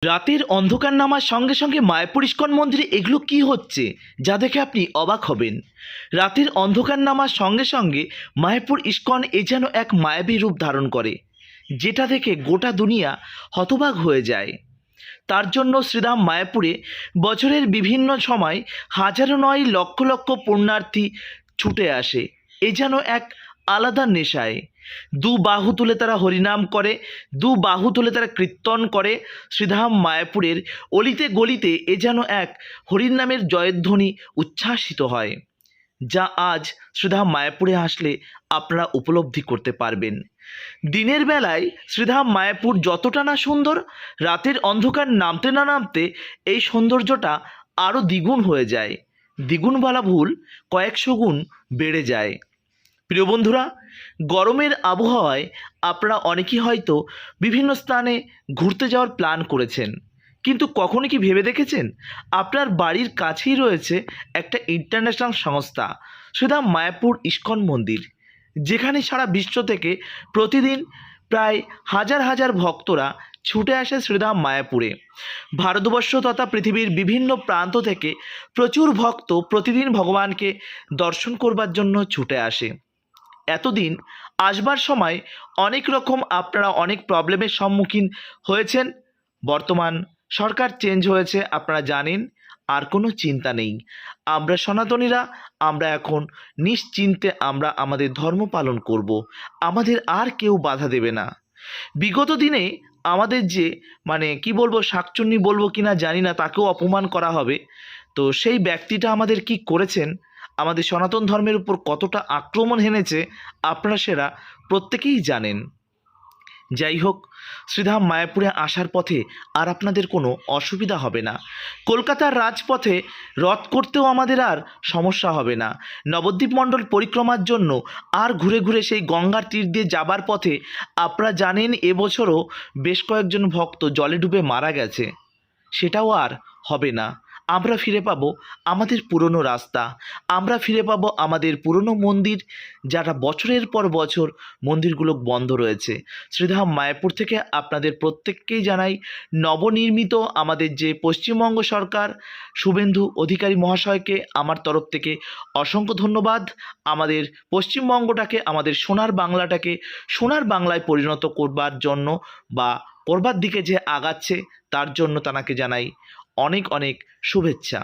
রাতের অন্ধকার নামার সঙ্গে সঙ্গে মায়াপুর ইস্কন মন্দিরে এগুলো কি হচ্ছে যা দেখে আপনি অবাক হবেন। রাতের অন্ধকার নামার সঙ্গে সঙ্গে মায়াপুর ইস্কন এ যেন এক মায়াবী রূপ ধারণ করে, যেটা দেখে গোটা দুনিয়া হতবাক হয়ে যায়। তার জন্য শ্রীধাম মায়াপুরে বছরের বিভিন্ন সময় হাজারো নয় লক্ষ লক্ষ পুণ্যার্থী ছুটে আসে। এ যেন এক আলাদা নেশায় দু বাহু তুলে তারা হরিনাম করে, দু বাহু তুলে তারা কীর্তন করে। শ্রীধাম মায়াপুরের অলিতে গলিতে এ যেন এক হরিনামের জয়ধ্বনি উচ্ছ্বাসিত হয়, যা আজ শ্রীধাম মায়াপুরে আসলে আপনারা উপলব্ধি করতে পারবেন। দিনের বেলায় শ্রীধাম মায়াপুর যতটা না সুন্দর, রাতের অন্ধকার নামতে না নামতে এই সৌন্দর্যটা আরও দ্বিগুণ হয়ে যায়। দ্বিগুণ বলা ভুল, কয়েকশো গুণ বেড়ে যায়। প্রিয় বন্ধুরা, গরমের আবহাওয়ায় আপনারা অনেকেই হয়তো বিভিন্ন স্থানে ঘুরতে যাওয়ার প্ল্যান করেছেন, কিন্তু কখনো কি ভেবে দেখেছেন আপনার বাড়ির কাছেই রয়েছে একটা ইন্টারন্যাশনাল সংস্থা শ্রীধাম মায়াপুর ইস্কন মন্দির, যেখানে সারা বিশ্ব থেকে প্রতিদিন প্রায় হাজার হাজার ভক্তরা ছুটে আসে শ্রীধাম মায়াপুরে। ভারতবর্ষ তথা পৃথিবীর বিভিন্ন প্রান্ত থেকে প্রচুর ভক্ত প্রতিদিন ভগবানকে দর্শন করবার জন্য ছুটে আসে। এতদিন আসবার সময় অনেক রকম আপনারা অনেক প্রবলেমের সম্মুখীন হয়েছেন। বর্তমান সরকার চেঞ্জ হয়েছে, আপনারা জানেন, আর কোনো চিন্তা নেই। আমরা সনাতনীরা আমরা এখন নিশ্চিন্তে আমরা আমাদের ধর্ম পালন করব, আমাদের আর কেউ বাধা দেবে না। বিগত দিনে আমাদের যে কি বলবো, শাকচুন্নি বলবো কিনা জানি না, তাকেও অপমান করা হবে। তো সেই ব্যক্তিটা আমাদের কি করেছেন, আমাদের সনাতন ধর্মের উপর কতটা আক্রমণ হেনেছে, আপনারা সেটা প্রত্যেকেই জানেন। যাই হোক, শ্রীধাম মায়াপুরে আসার পথে আর আপনাদের কোনো অসুবিধা হবে না। কলকাতার রাজপথে রথ করতেও আমাদের আর সমস্যা হবে না। নবদ্বীপ মণ্ডল পরিক্রমার জন্য আর ঘুরে ঘুরে সেই গঙ্গার তীর দিয়ে যাবার পথে আপনারা জানেন এবছরও বেশ কয়েকজন ভক্ত জলে ডুবে মারা গেছে। সেটাও আর হবে না। আমরা ফিরে পাবো আমাদের পুরনো রাস্তা, আমরা ফিরে পাবো আমাদের পুরনো মন্দির, যারা বছরের পর বছর মন্দিরগুলো বন্ধ রয়েছে। শ্রীধাম মায়াপুর থেকে আপনাদের প্রত্যেককেই জানাই নবনির্মিত আমাদের যে পশ্চিমবঙ্গ সরকার, শুভেন্দু অধিকারী মহাশয়কে আমার তরফ থেকে অসংখ্য ধন্যবাদ। আমাদের পশ্চিমবঙ্গটাকে, আমাদের সোনার বাংলাটাকে সোনার বাংলায় পরিণত করবার জন্য বা করবার দিকে যে আগাচ্ছে, তার জন্য তাকে জানাই অনেক অনেক শুভেচ্ছা।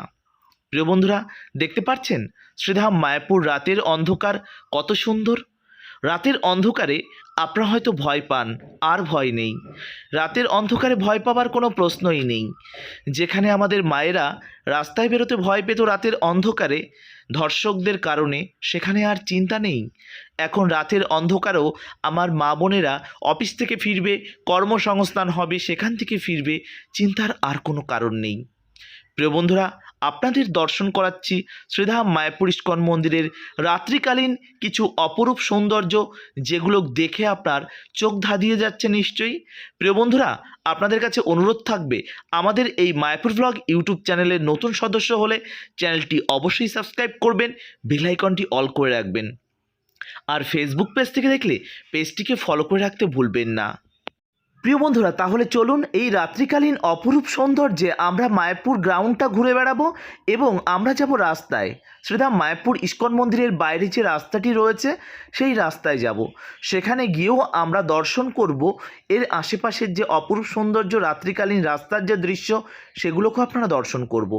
প্রিয় বন্ধুরা, দেখতে পাচ্ছেন শ্রীধাম মায়াপুর রাতের অন্ধকার কত সুন্দর। রাতের অন্ধকারে আপনারা হয়তো ভয় পান, আর ভয় নেই। রাতের অন্ধকারে ভয় পাবার কোনো প্রশ্নই নেই। যেখানে আমাদের মায়েরা রাস্তায় বেরোতে ভয় পেত রাতের অন্ধকারে ধর্ষকদের কারণে, সেখানে আর চিন্তা নেই। এখন রাতের অন্ধকারেও আমার মা বোনেরা অফিস থেকে ফিরবে, কর্মসংস্থান হবে, সেখান থেকে ফিরবে, চিন্তার আর কোনো কারণ নেই। প্রিয় বন্ধুরা, আপনাদের দর্শন করাচ্ছি শ্রীধাম মায়াপুর ইস্কন মন্দিরের রাত্রিকালীন কিছু অপরূপ সৌন্দর্য, যেগুলো দেখে আপনার চোখ ধাঁধিয়ে যাচ্ছে নিশ্চয়ই। প্রিয় বন্ধুরা, আপনাদের কাছে অনুরোধ থাকবে, আমাদের এই মায়াপুর ব্লগ ইউটিউব চ্যানেলের নতুন সদস্য হলে চ্যানেলটি অবশ্যই সাবস্ক্রাইব করবেন, বেল আইকনটি অল করে রাখবেন। আর ফেসবুক পেজ থেকে দেখলে পেজটিকে ফলো করে রাখতে ভুলবেন না। প্রিয় বন্ধুরা, তাহলে চলুন এই রাত্রিকালীন অপরূপ সৌন্দর্যে আমরা মায়াপুর গ্রাউন্ডটা ঘুরে বেড়াবো এবং আমরা যাব রাস্তায়। শ্রীধাম মায়াপুর ইস্কন মন্দিরের বাইরে যে রাস্তাটি রয়েছে সেই রাস্তায় যাব। সেখানে গিয়েও আমরা দর্শন করব এর আশেপাশের যে অপরূপ সৌন্দর্য, রাত্রিকালীন রাস্তার যে দৃশ্য, সেগুলোকেও আপনারা দর্শন করব।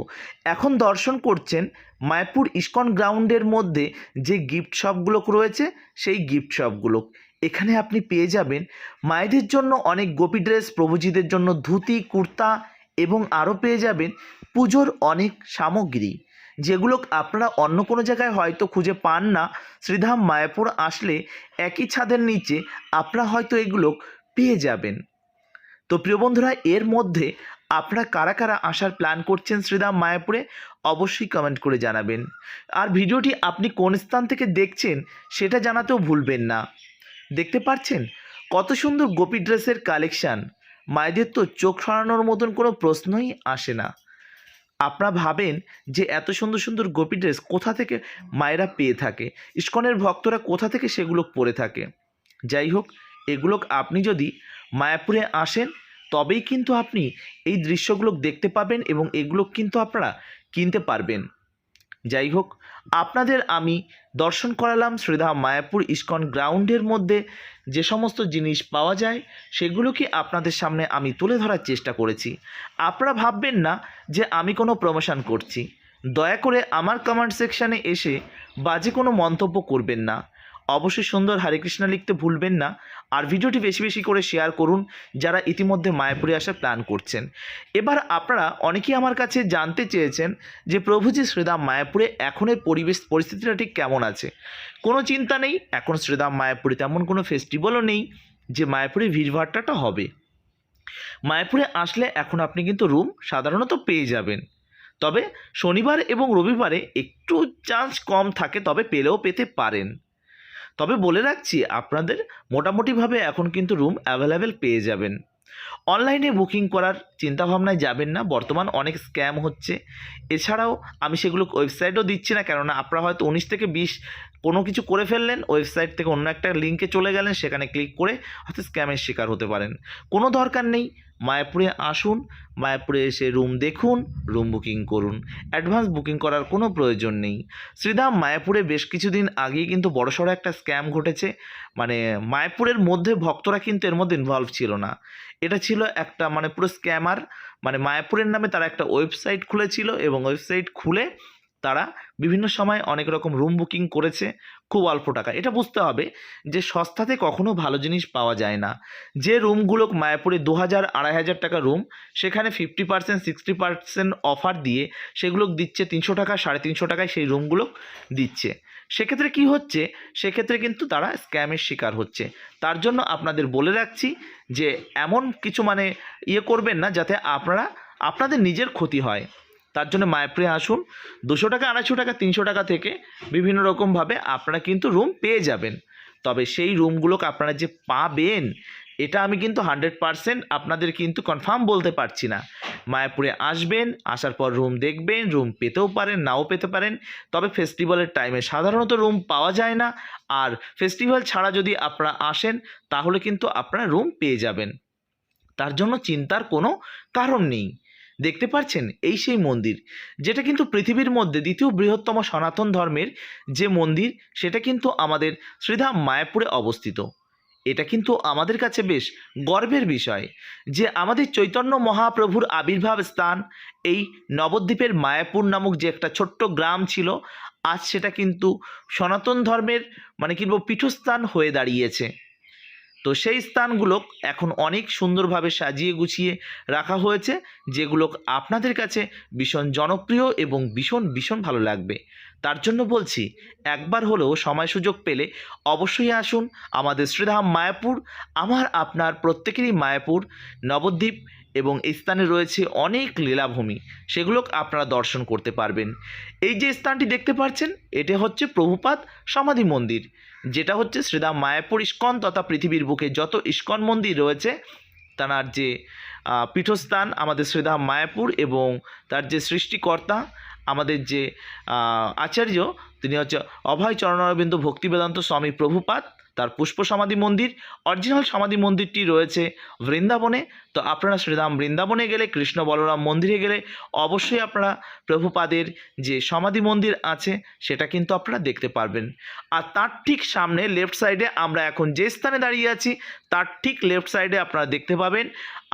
এখন দর্শন করছেন মায়াপুর ইস্কন গ্রাউন্ডের মধ্যে যে গিফট শপগুলো রয়েছে, সেই গিফট শপগুলো। এখানে আপনি পেয়ে যাবেন মায়েদের জন্য অনেক গোপী ড্রেস, প্রভুজিদের জন্য ধুতি, কুর্তা এবং আরও পেয়ে যাবেন পুজোর অনেক সামগ্রী, যেগুলো আপনারা অন্য কোনো জায়গায় হয়তো খুঁজে পান না। শ্রীধাম মায়াপুর আসলে একই ছাদের নিচে আপনারা হয়তো এগুলো পেয়ে যাবেন। তো প্রিয় বন্ধুরা, এর মধ্যে আপনারা কারা কারা আসার প্ল্যান করছেন শ্রীধাম মায়াপুরে, অবশ্যই কমেন্ট করে জানাবেন। আর ভিডিওটি আপনি কোন স্থান থেকে দেখছেন সেটা জানাতেও ভুলবেন না। দেখতে পাচ্ছেন কত সুন্দর গোপী ড্রেসের কালেকশান। মায়েদের তো চোখ সরানোর মতন কোনো প্রশ্নই আসে না। আপনারা ভাবেন যে এত সুন্দর সুন্দর গোপী ড্রেস কোথা থেকে মায়েরা পেয়ে থাকে, ইস্কনের ভক্তরা কোথা থেকে সেগুলো পরে থাকে। যাই হোক, এগুলো আপনি যদি মায়াপুরে আসেন তবেই কিন্তু আপনি এই দৃশ্যগুলো দেখতে পাবেন এবং এগুলো কিন্তু আপনারা কিনতে পারবেন। যাই হোক, আপনাদের আমি দর্শন করালাম শ্রীধাম মায়াপুর ইস্কন গ্রাউন্ডের মধ্যে যে সমস্ত জিনিস পাওয়া যায় সেগুলোকে আপনাদের সামনে আমি তুলে ধরার চেষ্টা করেছি। আপনারা ভাববেন না যে আমি কোনো প্রমোশন করছি। দয়া করে আমার কমেন্ট সেকশানে এসে বাজে কোনো মন্তব্য করবেন না। অবশ্যই সুন্দর হরে কৃষ্ণ লিখতে ভুলবেন না। আর ভিডিওটি বেশি বেশি করে শেয়ার করুন যারা ইতিমধ্যে মায়াপুরে আসার প্ল্যান করছেন। এবার আপনারা অনেকেই আমার কাছে জানতে চেয়েছেন যে প্রভুজি শ্রীধাম মায়াপুরে এখনের পরিস্থিতিটা ঠিক কেমন আছে। কোনো চিন্তা নেই, এখন শ্রীধাম মায়াপুরে তেমন কোনো ফেস্টিভ্যালও নেই যে মায়াপুরে ভিড়ভাট্টাটা হবে। মায়াপুরে আসলে এখন আপনি কিন্তু রুম সাধারণত পেয়ে যাবেন, তবে শনিবার এবং রবিবারে একটু চান্স কম থাকে, তবে পেলেও পেতে পারেন। তবে বলে রাখছি আপনাদের মোটামুটিভাবে এখন কিন্তু রুম অ্যাভেলেবেল পেয়ে যাবেন। অনলাইনে বুকিং করার চিন্তাভাবনায় যাবেন না, বর্তমান অনেক স্ক্যাম হচ্ছে। এছাড়াও আমি সেগুলো ওয়েবসাইটও দিচ্ছি না, কেননা আপনারা হয়তো 19 থেকে 20 কোনো কিছু করে ফেললেন, ওয়েবসাইট থেকে অন্য একটা লিঙ্কে চলে গেলেন, সেখানে ক্লিক করে হয়তো স্ক্যামের শিকার হতে পারেন। কোনো দরকার নেই, মায়াপুরে আসুন, মায়াপুরে এসে রুম দেখুন, রুম বুকিং করুন। অ্যাডভান্স বুকিং করার কোনো প্রয়োজন নেই। শ্রীধাম মায়াপুরে বেশ কিছুদিন আগেই কিন্তু বড়সড় একটা স্ক্যাম ঘটেছে। মানে মায়াপুরের মধ্যে ভক্তরা কিন্তু এর মধ্যে ইনভলভ ছিল না। এটা ছিল একটা মানে পুরো স্ক্যামার, মানে মায়াপুরের নামে তারা একটা ওয়েবসাইট খুলেছিল এবং ওয়েবসাইট খুলে তারা বিভিন্ন সময় অনেক রকম রুম বুকিং করেছে খুব অল্প টাকা। এটা বুঝতে হবে যে সস্তাতে কখনো ভালো জিনিস পাওয়া যায় না। যে রুমগুলো মায়াপুরে 2000 2500 টাকা রুম, সেখানে 50% 60% অফার দিয়ে সেগুলো দিচ্ছে 300 টাকা 350 টাকায় সেই রুমগুলো দিচ্ছে। সেক্ষেত্রে কি হচ্ছে, সেক্ষেত্রে কিন্তু তারা স্ক্যামের শিকার হচ্ছে। তার জন্য আপনাদের বলে রাখছি যে এমন কিছু মানে করবেন না যাতে আপনাদের নিজের ক্ষতি হয়। তার জন্য মায়াপুরে আসুন, 200 টাকা 250 টাকা 300 টাকা থেকে বিভিন্ন রকমভাবে আপনারা কিন্তু রুম পেয়ে যাবেন। তবে সেই রুমগুলোকে আপনারা যে পাবেন এটা আমি কিন্তু 100% আপনাদের কিন্তু কনফার্ম বলতে পারছি না। মায়াপুরে আসবেন, আসার পর রুম দেখবেন, রুম পেতেও পারেন নাও পেতে পারেন। তবে ফেস্টিভ্যালের টাইমে সাধারণত রুম পাওয়া যায় না, আর ফেস্টিভ্যাল ছাড়া যদি আপনারা আসেন তাহলে কিন্তু আপনারা রুম পেয়ে যাবেন। তার জন্য চিন্তার কোনো কারণ নেই। দেখতে পাচ্ছেন এই সেই মন্দির যেটা কিন্তু পৃথিবীর মধ্যে দ্বিতীয় বৃহত্তম সনাতন ধর্মের যে মন্দির, সেটা কিন্তু আমাদের শ্রীধাম মায়াপুরে অবস্থিত। এটা কিন্তু আমাদের কাছে বেশ গর্বের বিষয় যে আমাদের চৈতন্য মহাপ্রভুর আবির্ভাব স্থান এই নবদ্বীপের মায়াপুর নামক যে একটা ছোট্ট গ্রাম ছিল, আজ সেটা কিন্তু সনাতন ধর্মের মানে কি বলবো পীঠস্থান হয়ে দাঁড়িয়েছে। তো সেই স্থানগুলো এখন অনেক সুন্দরভাবে সাজিয়ে গুছিয়ে রাখা হয়েছে, যেগুলো আপনাদের কাছে ভীষণ জনপ্রিয় এবং ভীষণ ভীষণ ভালো লাগবে। তার জন্য বলছি একবার হলেও সময় সুযোগ পেলে অবশ্যই আসুন আমাদের শ্রীধাম মায়াপুর। আমার আপনার প্রত্যেকেরই মায়াপুর নবদ্বীপ এবং এই স্থানে রয়েছে অনেক লীলাভূমি, সেগুলো আপনারা দর্শন করতে পারবেন। এই যে স্থানটি দেখতে পাচ্ছেন এটা হচ্ছে প্রভুপাদ সমাধি মন্দির, যেটা হচ্ছে শ্রীধাম মায়াপুর ইস্কন তথা পৃথিবীর বুকে যত ইস্কন মন্দির রয়েছে তার যে পীঠস্থান আমাদের শ্রীধাম মায়াপুর, এবং তার যে সৃষ্টিকর্তা আমাদের যে আচার্য তিনি হচ্ছে অভয় চরণারবিন্দ ভক্তি বেদান্ত স্বামী প্রভুপাদ, তার পুষ্প সমাধি মন্দির অরিজিনাল সমাধি মন্দিরটি রয়েছে বৃন্দাবনে। তো আপনারা শ্রীধাম বৃন্দাবনে গেলে কৃষ্ণ বলরাম মন্দিরে গেলে অবশ্যই আপনারা প্রভুপাদের যে সমাধি মন্দির আছে সেটা কিন্তু আপনারা দেখতে পারবেন। আর তার ঠিক সামনে লেফট সাইডে আমরা এখন যে স্থানে দাঁড়িয়ে আছি তার ঠিক লেফট সাইডে আপনারা দেখতে পাবেন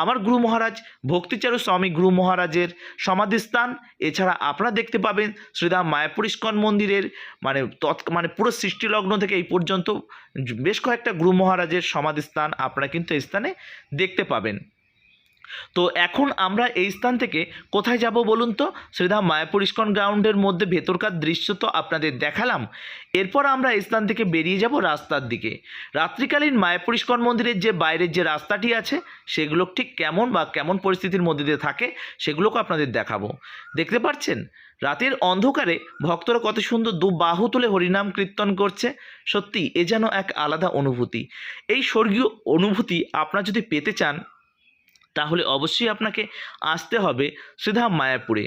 আমার গুরু মহারাজ ভক্তিচারু স্বামী গুরু মহারাজের সমাধিস্থান। এছাড়া আপনারা দেখতে পাবেন শ্রীধাম মায়াপুর ইস্কন মন্দিরের মানে পুরো সৃষ্টিলগ্ন থেকে এই পর্যন্ত বেশ কয়েকটা গুরু মহারাজের সমাধিস্থান আপনারা কিন্তু এই স্থানে দেখতে পাবেন। তো এখন আমরা এই স্থান থেকে কোথায় যাব বলুন তো? শ্রীধাম মায়াপুর ইস্কন গ্রাউন্ডের মধ্যে ভেতরকার দৃশ্য তো আপনাদের দেখালাম, এরপর আমরা এই স্থান থেকে বেরিয়ে যাব রাস্তার দিকে। রাত্রিকালীন মায়াপুর ইস্কন মন্দিরের যে বাইরের যে রাস্তাটি আছে সেগুলো ঠিক কেমন বা কেমন পরিস্থিতির মধ্যে দিয়ে থাকে সেগুলোকে আপনাদের দেখাবো। দেখতে পাচ্ছেন রাতের অন্ধকারে ভক্তরা কত সুন্দর দু বাহু তুলে হরিনাম কীর্তন করছে। সত্যি এ যেন এক আলাদা অনুভূতি। এই স্বর্গীয় অনুভূতি আপনারা যদি পেতে চান তাহলে অবশ্যই আপনাকে আসতে হবে শ্রীধাম মায়াপুরে।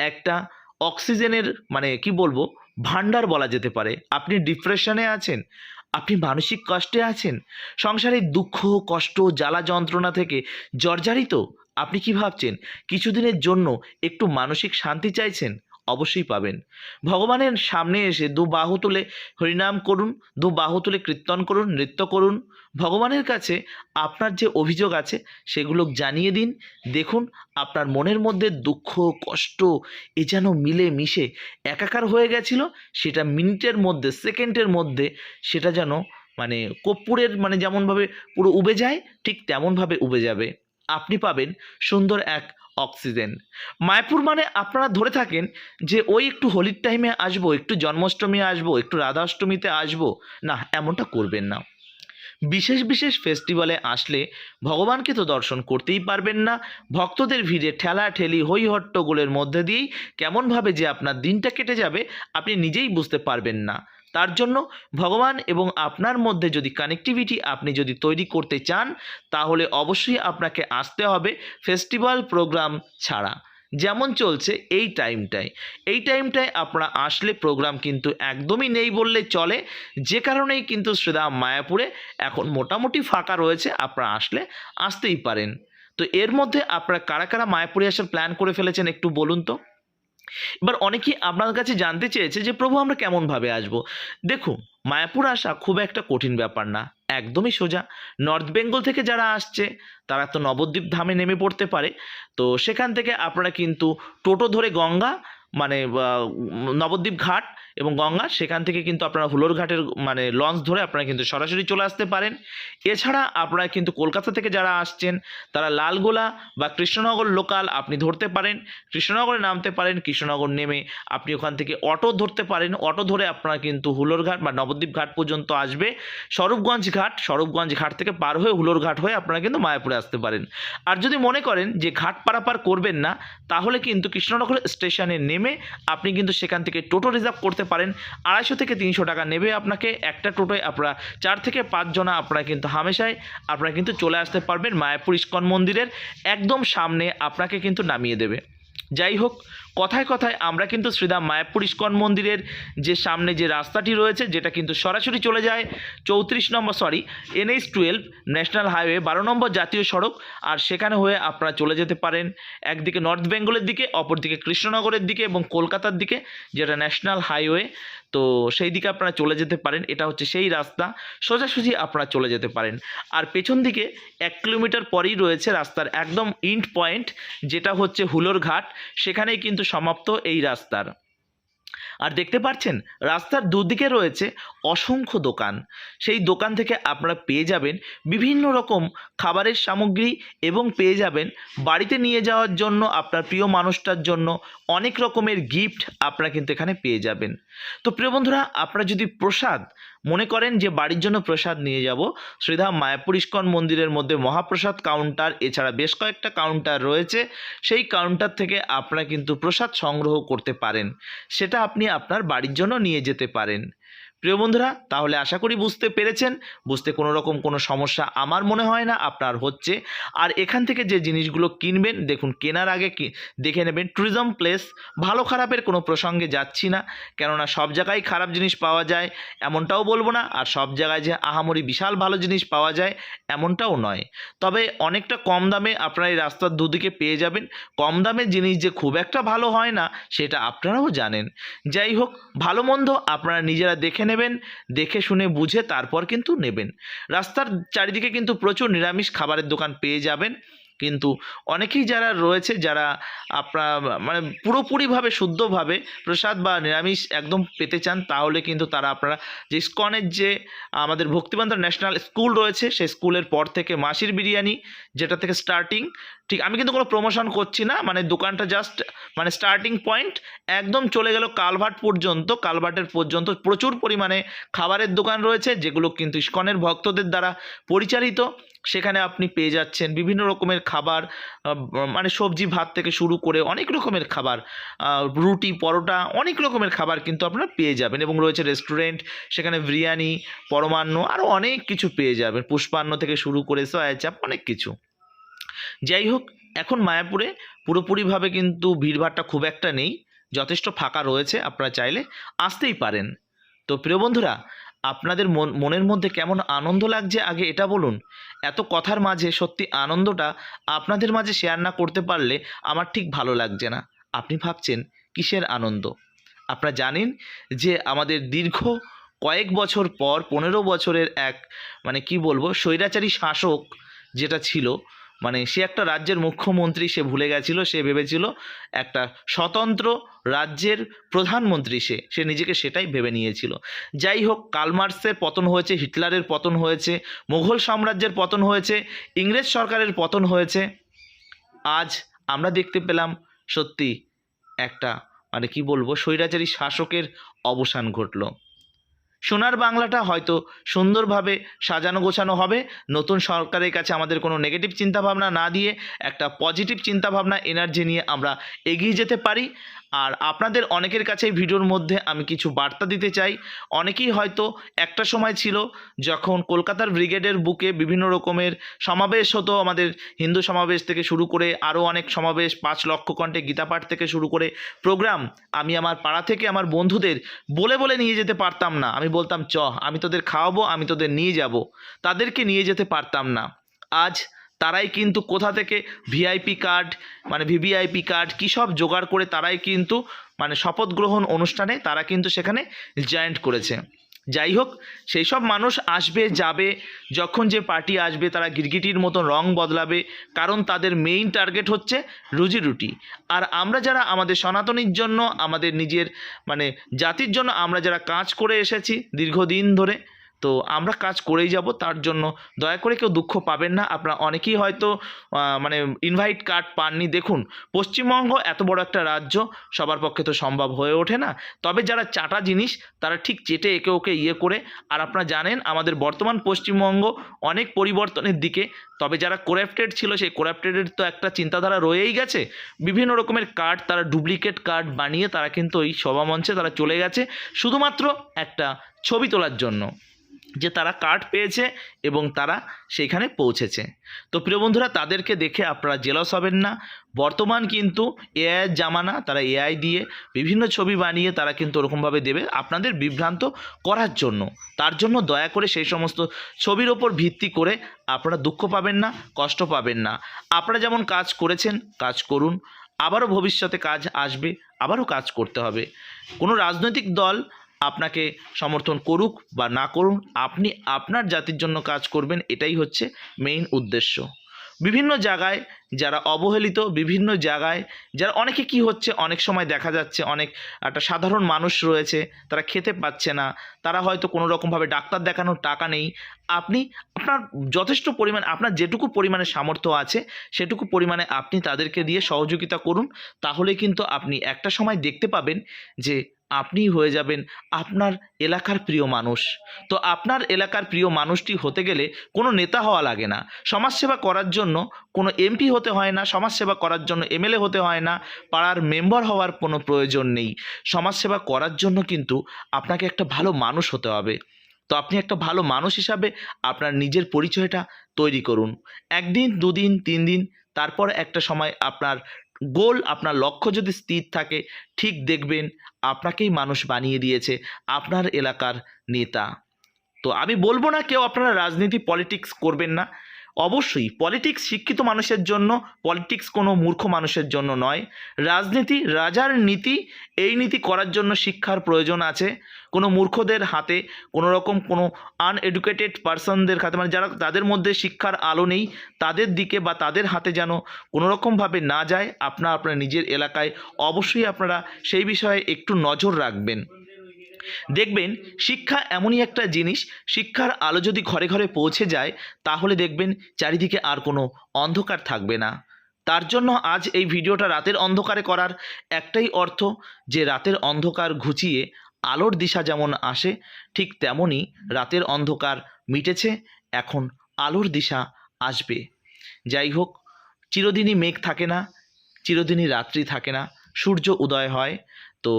একটা অক্সিজেনের মানে কি বলবো ভান্ডার বলা যেতে পারে। আপনি ডিপ্রেশনে আছেন, আপনি মানসিক কষ্টে আছেন, সংসারের দুঃখ কষ্ট জ্বালা যন্ত্রণা থেকে জর্জরিত, আপনি কি ভাবছেন কিছুদিনের জন্য একটু মানসিক শান্তি চাইছেন? অবশ্যই পাবেন। ভগবানের সামনে এসে দু বাহু তুলে হরিনাম করুন, দু বাহু তুলে কীর্তন করুন, নৃত্য করুন। ভগবানের কাছে আপনার যে অভিযোগ আছে সেগুলো জানিয়ে দিন। দেখুন আপনার মনের মধ্যে দুঃখ কষ্ট এ যেন মিলে মিশে একাকার হয়ে গেছিল, সেটা মিনিটের মধ্যে সেকেন্ডের মধ্যে সেটা যেন মানে কর্পূরের মানে যেমনভাবে পুরো উবে যায় ঠিক তেমনভাবে উবে যাবে। আপনি পাবেন সুন্দর এক অক্সিজেন। মায়াপুর মানে আপনারা ধরে থাকেন যে ওই একটু হোলির টাইমে আসবো, একটু জন্মাষ্টমী আসবো, একটু রাধাষ্টমীতে আসবো, না এমনটা করবেন না। বিশেষ বিশেষ ফেস্টিভ্যালে আসলে ভগবানকে তো দর্শন করতেই পারবেন না। ভক্তদের ভিড়ে ঠেলাঠেলি হই হট্টগোলের মধ্যে দিয়েই কেমনভাবে যে আপনার দিনটা কেটে যাবে আপনি নিজেই বুঝতে পারবেন না। তার জন্য ভগবান এবং আপনার মধ্যে যদি কানেক্টিভিটি আপনি যদি তৈরি করতে চান তাহলে অবশ্যই আপনাকে আসতে হবে ফেস্টিভ্যাল প্রোগ্রাম ছাড়া। যেমন চলছে এই টাইমটায় আপনারা আসলে প্রোগ্রাম কিন্তু একদমই নেই বললে চলে, যে কারণেই কিন্তু শ্রীধাম মায়াপুরে এখন মোটামুটি ফাঁকা রয়েছে, আপনারা আসলে আসতেই পারেন। তো এর মধ্যে আপনারা কারা কারা মায়াপুরে আসার প্ল্যান করে ফেলেছেন একটু বলুন তো। এবার অনেকেই আপনার কাছে জানতে চেয়েছে যে প্রভু আমরা কেমনভাবে আসবো। দেখুন মায়াপুর আসা খুব একটা কঠিন ব্যাপার না, একদমই সোজা। নর্থ বেঙ্গল থেকে যারা আসছে তারা তো নবদ্বীপ ধামে নেমে পড়তে পারে। তো সেখান থেকে আপনারা কিন্তু টোটো ধরে গঙ্গা মানে নবদ্বীপ ঘাট এবং গঙ্গা সেখান থেকে কিন্তু আপনারা হুলোর ঘাটের মানে লঞ্চ ধরে আপনারা কিন্তু সরাসরি চলে আসতে পারেন। এছাড়া আপনারা কিন্তু কলকাতা থেকে যারা আসছেন তারা লালগোলা বা কৃষ্ণনগর লোকাল আপনি ধরতে পারেন, কৃষ্ণনগরে নামতে পারেন, কৃষ্ণনগর নেমে আপনি ওখান থেকে অটো ধরতে পারেন, অটো ধরে আপনারা কিন্তু হুলোর ঘাট বা নবদ্বীপ ঘাট পর্যন্ত আসবে। স্বরূপগঞ্জ ঘাট থেকে পার হয়ে হুলোর ঘাট হয়ে আপনারা কিন্তু মায়াপুরে আসতে পারেন। আর যদি মনে করেন যে ঘাট পারাপার করবেন না তাহলে কিন্তু কৃষ্ণনগর স্টেশনে নেমে আপনি কিন্তু সেখান থেকে টোটো রিজার্ভ করতে পারেন। 250 থেকে 300 টাকা নেবে আপনাকে একটা টোটোয়, আপনারা 4 থেকে 5 জনা আপনারা কিন্তু হামেশাই আপনারা কিন্তু চলে আসতে পারবেন মায়াপুর ইস্কন মন্দিরের একদম সামনে আপনাকে কিন্তু নামিয়ে দেবে। যাই হোক, কথায় কথায় আমরা কিন্তু শ্রীধাম মায়াপুর ইস্কন মন্দিরের যে সামনে যে রাস্তাটি রয়েছে যেটা কিন্তু সরাসরি চলে যায় 34 নম্বর NH-12 ন্যাশনাল হাইওয়ে 12 নম্বর জাতীয় সড়ক, আর সেখানে হয়ে আপনারা চলে যেতে পারেন একদিকে নর্থ বেঙ্গলের দিকে, অপরদিকে কৃষ্ণনগরের দিকে এবং কলকাতার দিকে যেটা ন্যাশনাল হাইওয়ে। তো সেই দিকে আপনারা চলে যেতে পারেন, এটা হচ্ছে সেই রাস্তা, সোজাসুজি আপনারা চলে যেতে পারেন। আর পেছন দিকে 1 কিলোমিটার পরেই রয়েছে রাস্তার একদম ইন্ড পয়েন্ট যেটা হচ্ছে হুলোর ঘাট, সেখানেই কিন্তু সমাপ্ত এই রাস্তার। আর দেখতে পাচ্ছেন রাস্তার দুদিকে রয়েছে অসংখ্য দোকান, সেই দোকান থেকে আপনারা পেয়ে যাবেন বিভিন্ন রকম খাবারের সামগ্রী এবং পেয়ে যাবেন বাড়িতে নিয়ে যাওয়ার জন্য আপনার প্রিয় মানুষটার জন্য অনেক রকমের গিফট আপনারা কিন্তু এখানে পেয়ে যাবেন। তো প্রিয় বন্ধুরা, আপনারা যদি প্রসাদ মনে করেন যে বাড়ির জন্য প্রসাদ নিয়ে যাব, শ্রীধাম মায়াপুর ইস্কন মন্দিরের মধ্যে মহাপ্রসাদ কাউন্টার এছাড়া বেশ কয়েকটা কাউন্টার রয়েছে, সেই কাউন্টার থেকে আপনারা কিন্তু প্রসাদ সংগ্রহ করতে পারেন, সেটা আপনি আপনার বাড়ির জন্য নিয়ে যেতে পারেন। প্রিয় বন্ধুরা, তাহলে আশা করি বুঝতে পেরেছেন, বুঝতে কোনো রকম কোনো সমস্যা আমার মনে হয় না আপনার হচ্ছে। আর এখান থেকে যে জিনিসগুলো কিনবেন দেখুন কেনার আগে দেখে নেবেন ট্যুরিজম প্লেস, ভালো খারাপের কোনো প্রসঙ্গে যাচ্ছি না, কেননা সব জায়গায় খারাপ জিনিস পাওয়া যায় এমনটাও বলবো না, আর সব জায়গায় যে আহামরি বিশাল ভালো জিনিস পাওয়া যায় এমনটাও নয়। তবে অনেকটা কম দামে আপনারা এই রাস্তার দুদিকে পেয়ে যাবেন। কম দামের জিনিস যে খুব একটা ভালো হয় না সেটা আপনারাও জানেন। যাই হোক, ভালো মন্দ আপনারা নিজেরা দেখে নেবেন, দেখে শুনে বুঝে তারপর কিন্তু নেবেন। রাস্তার চারিদিকে কিন্তু প্রচুর নিরামিষ খাবারের দোকান পেয়ে যাবেন, কিন্তু অনেকেই যারা রয়েছে যারা আপনারা মানে পুরোপুরিভাবে শুদ্ধভাবে প্রসাদ বা নিরামিষ একদম পেতে চান তাহলে কিন্তু তারা আপনারা যে ইস্কনের যে আমাদের ভক্তিবান্ধব ন্যাশনাল স্কুল রয়েছে সেই স্কুলের পর থেকে মাসির বিরিয়ানি যেটা থেকে স্টার্টিং, ঠিক আমি কিন্তু কোনো প্রমোশন করছি না, মানে দোকানটা জাস্ট মানে স্টার্টিং পয়েন্ট একদম চলে গেল কালভার্ট পর্যন্ত, কালভার্টের পর্যন্ত প্রচুর পরিমাণে খাবারের দোকান রয়েছে যেগুলো কিন্তু ইস্কনের ভক্তদের দ্বারা পরিচালিত। সেখানে আপনি পেয়ে যাচ্ছেন বিভিন্ন রকমের খাবার, মানে সবজি ভাত থেকে শুরু করে অনেক রকমের খাবার, রুটি পরোটা অনেক রকমের খাবার কিন্তু আপনারা পেয়ে যাবেন, এবং রয়েছে রেস্টুরেন্ট, সেখানে বিরিয়ানি পরমান্ন আরও অনেক কিছু পেয়ে যাবেন, পুষ্পান্ন থেকে শুরু করে সয়া চাপ অনেক কিছু। যাই হোক, এখন মায়াপুরে পুরোপুরিভাবে কিন্তু ভিড়ভাড়টা খুব একটা নেই, যথেষ্ট ফাঁকা রয়েছে, আপনারা চাইলে আসতেই পারেন। তো প্রিয় বন্ধুরা, আপনাদের মনের মধ্যে কেমন আনন্দ লাগছে আগে এটা বলুন। এত কথার মাঝে সত্যি আনন্দটা আপনাদের মাঝে শেয়ার না করতে পারলে আমার ঠিক ভালো লাগছে না। আপনি ভাবছেন কিসের আনন্দ? আপনারা জানেন যে আমাদের দীর্ঘ কয়েক বছর পর 15 বছরের এক কি বলবো স্বৈরাচারী শাসক যেটা ছিল, সে একটা রাজ্যের মুখ্যমন্ত্রী, সে ভুলে গেছিল, সে ভেবেছিল একটা স্বতন্ত্র রাজ্যের প্রধানমন্ত্রী, সে নিজেকে সেটাই ভেবে নিয়েছিল। যাই হোক, কার্ল মার্কসের পতন হয়েছে, হিটলারের পতন হয়েছে, মুঘল সাম্রাজ্যের পতন হয়েছে, ইংরেজ সরকারের পতন হয়েছে। আজ আমরা দেখতে পেলাম সত্যি একটা কি বলবো স্বৈরাচারী শাসকের অবসান ঘটল। সোনার বাংলাটা হয়তো সুন্দরভাবে সাজানো গোছানো হবে। নতুন সরকারের কাছে আমাদের কোনো নেগেটিভ চিন্তাভাবনা না দিয়ে একটা পজিটিভ চিন্তাভাবনা এনার্জি নিয়ে আমরা এগিয়ে যেতে পারি। আর আপনাদের অনেকের কাছে ভিডিওর মধ্যে আমি কিছু বার্তা দিতে চাই। অনেকেই হয়তো একটা সময় ছিল যখন কলকাতার ব্রিগেডের বুকে বিভিন্ন রকমের সমাবেশ হতো, আমাদের হিন্দু সমাবেশ থেকে শুরু করে আরও অনেক সমাবেশ, 5 লক্ষ কণ্ঠে গীতাপাঠ থেকে শুরু করে প্রোগ্রাম, আমি আমার পাড়া থেকে আমার বন্ধুদের বলে বলে নিয়ে যেতে পারতাম না। আমি বলতাম আমি তোদের খাওয়াবো, আমি তোদের নিয়ে যাব, তাদেরকে নিয়ে যেতে পারতাম না। আজ তারাই কিন্তু কোথা থেকে ভিআইপি কার্ড ভিভিআইপি কার্ড কী সব জোগাড় করে তারাই কিন্তু শপথ গ্রহণ অনুষ্ঠানে তারা কিন্তু সেখানে জয়েন্ট করেছে। যাই হোক, সেই সব মানুষ আসবে যাবে, যখন যে পার্টি আসবে তারা গিরগিটির মতো রং বদলাবে, কারণ তাদের মেইন টার্গেট হচ্ছে রুজি রুটি। আর আমরা যারা আমাদের সনাতনীর জন্য, আমাদের নিজের জাতির জন্য আমরা যারা কাজ করে এসেছি দীর্ঘদিন ধরে, তো আমরা কাজ করেই যাব। তার জন্য দয়া করে কেউ দুঃখ পাবেন না। আপনারা অনেকেই হয়তো ইনভাইট কার্ড পাননি। দেখুন, পশ্চিমবঙ্গ এত বড় একটা রাজ্য, সবার পক্ষে তো সম্ভব হয়ে ওঠে না। তবে যারা চাটা জিনিস তারা ঠিক চেটে একে ওকে করে। আর আপনারা জানেন আমাদের বর্তমান পশ্চিমবঙ্গ অনেক পরিবর্তনের দিকে। তবে যারা করাপ্টেড ছিল সেই করাপ্টেডের তো একটা চিন্তাধারা রয়েই গেছে। বিভিন্ন রকমের কার্ড, তারা ডুপ্লিকেট কার্ড বানিয়ে তারা কিন্তু ওই সভামঞ্চে তারা চলে গেছে শুধুমাত্র একটা ছবি তোলার জন্য যে তারা কার্ড পেয়েছে এবং তারা সেইখানে পৌঁছেছে। তো প্রিয় বন্ধুরা, তাদেরকে দেখে আপনারা জেলাস হবেন না। বর্তমান কিন্তু এআইয়ের জামানা, তারা এআই দিয়ে বিভিন্ন ছবি বানিয়ে তারা কিন্তু ওরকমভাবে দেবে আপনাদের বিভ্রান্ত করার জন্য। তার জন্য দয়া করে সেই সমস্ত ছবির ওপর ভিত্তি করে আপনারা দুঃখ পাবেন না, কষ্ট পাবেন না। আপনারা যেমন কাজ করেছেন কাজ করুন, আবারও ভবিষ্যতে কাজ আসবে, আবারও কাজ করতে হবে। কোনো রাজনৈতিক দল আপনাকে সমর্থন করুক বা না করুন, আপনি আপনার জাতির জন্য কাজ করবেন, এটাই হচ্ছে মেইন উদ্দেশ্য। বিভিন্ন জায়গায় যারা অবহেলিত, বিভিন্ন জায়গায় যারা অনেকে কি হচ্ছে, অনেক সময় দেখা যাচ্ছে অনেক একটা সাধারণ মানুষ রয়েছে, তারা খেতে পাচ্ছে না, তারা হয়তো কোনো রকমভাবে ডাক্তার দেখানোর টাকা নেই। আপনি আপনার যথেষ্ট পরিমাণ, আপনার যেটুকু পরিমাণে সামর্থ্য আছে সেটুকু পরিমাণে আপনি তাদেরকে দিয়ে সহযোগিতা করুন। তাহলে কিন্তু আপনি একটা সময় দেখতে পাবেন যে আপনি হয়ে যাবেন আপনার এলাকার প্রিয় মানুষ। তো আপনার এলাকার প্রিয় মানুষটি হতে গেলে কোনো নেতা হওয়া লাগে না, সমাজসেবা করার জন্য কোনো এমপি হতে হয় না, সমাজসেবা করার জন্য এমএলএ হতে হয় না, পাড়ার মেম্বার হওয়ার কোনো প্রয়োজন নেই। সমাজসেবা করার জন্য কিন্তু আপনাকে একটা ভালো মানুষ হতে হবে। তো আপনি একটা ভালো মানুষ হিসাবে আপনার নিজের পরিচয়টা তৈরি করুন। 1 দিন 2 দিন 3 দিন, তারপর একটা সময় আপনার গোল, আপনার লক্ষ্য যদি স্থির থাকে, ঠিক দেখবেন আপনাকেই মানুষ বানিয়ে দিয়েছে আপনার এলাকার নেতা। তো আমি বলবো না কেউ আপনারা রাজনীতি পলিটিক্স করবেন না। অবশ্যই পলিটিক্স শিক্ষিত মানুষের জন্য, পলিটিক্স কোনো মূর্খ মানুষের জন্য নয়। রাজনীতি রাজার নীতি, এই নীতি করার জন্য শিক্ষার প্রয়োজন আছে। কোনো মূর্খদের হাতে, কোনো রকম কোনো আনএডুকেটেড পার্সনদের হাতে, যারা তাদের মধ্যে শিক্ষার আলো নেই, তাদের দিকে বা তাদের হাতে যেন কোনো রকমভাবে না যায়। আপনার নিজের এলাকায় অবশ্যই আপনারা সেই বিষয়ে একটু নজর রাখবেন। দেখবেন শিক্ষা এমনই একটা জিনিস, শিক্ষার আলো যদি ঘরে ঘরে পৌঁছে যায় তাহলে দেখবেন চারিদিকে আর কোনো অন্ধকার থাকবে না। তার জন্য আজ এই ভিডিওটা রাতের অন্ধকারে করার একটাই অর্থ, যে রাতের অন্ধকার ঘুচিয়ে আলোর দিশা যেমন আসে, ঠিক তেমনই রাতের অন্ধকার মিটেছে, এখন আলোর দিশা আসবে। যাই হোক, চিরদিনই মেঘ থাকে না, চিরদিনই রাত্রি থাকে না, সূর্য উদয় হয়। তো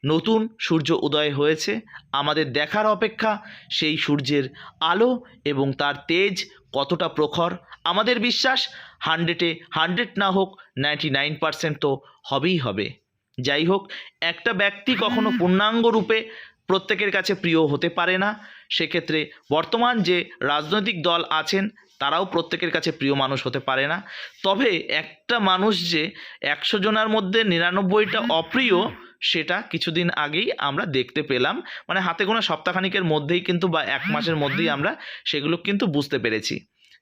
নতুন সূর্য উদয় হয়েছে, আমাদের দেখার অপেক্ষা সেই সূর্যের আলো এবং তার তেজ কতটা প্রখর। আমাদের বিশ্বাস 100-এ 100 না হোক 99% তো হবেই হবে। যাই হোক, একটা ব্যক্তি কখনো পূর্ণাঙ্গ রূপে প্রত্যেকের কাছে প্রিয় হতে পারে না। সেক্ষেত্রে বর্তমান যে রাজনৈতিক দল আছেন তারাও প্রত্যেকের কাছে প্রিয় মানুষ হতে পারে না। তবে একটা মানুষ যে 100 জনের মধ্যে 99টা অপ্রিয়, সেটা কিছুদিন আগেই আমরা দেখতে পেলাম। মানে হাতে গোনা সপ্তাহখানিকের মধ্যেই কিন্তু বা 1 মাসের মধ্যেই আমরা সেগুলো কিন্তু বুঝতে পেরেছি।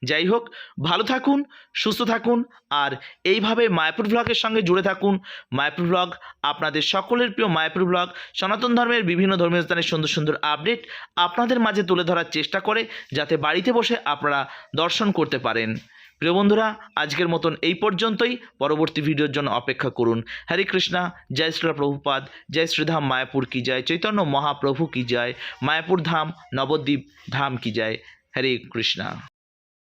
যাই হোক, ভালো থাকুন, সুস্থ থাকুন, আর এইভাবে মায়াপুর ব্লগের সঙ্গে জুড়ে থাকুন। মায়াপুর ব্লগ আপনাদের সকলের প্রিয় মায়াপুর ব্লগ সনাতন ধর্মের বিভিন্ন ধর্মীয় স্থানের সুন্দর সুন্দর আপডেট আপনাদের মাঝে তুলে ধরার চেষ্টা করে, যাতে বাড়িতে বসে আপনারা দর্শন করতে পারেন। প্রিয় বন্ধুরা, আজকের মতন এই পর্যন্তই। পরবর্তী ভিডিওর জন্য অপেক্ষা করুন। হরে কৃষ্ণা, জয় শ্রীলা প্রভুপাদ, জয় শ্রীধাম মায়াপুর কি জয়, চৈতন্য মহাপ্রভু কি জয়, মায়াপুর ধাম নবদ্বীপ ধাম কি জয়। হরে কৃষ্ণা।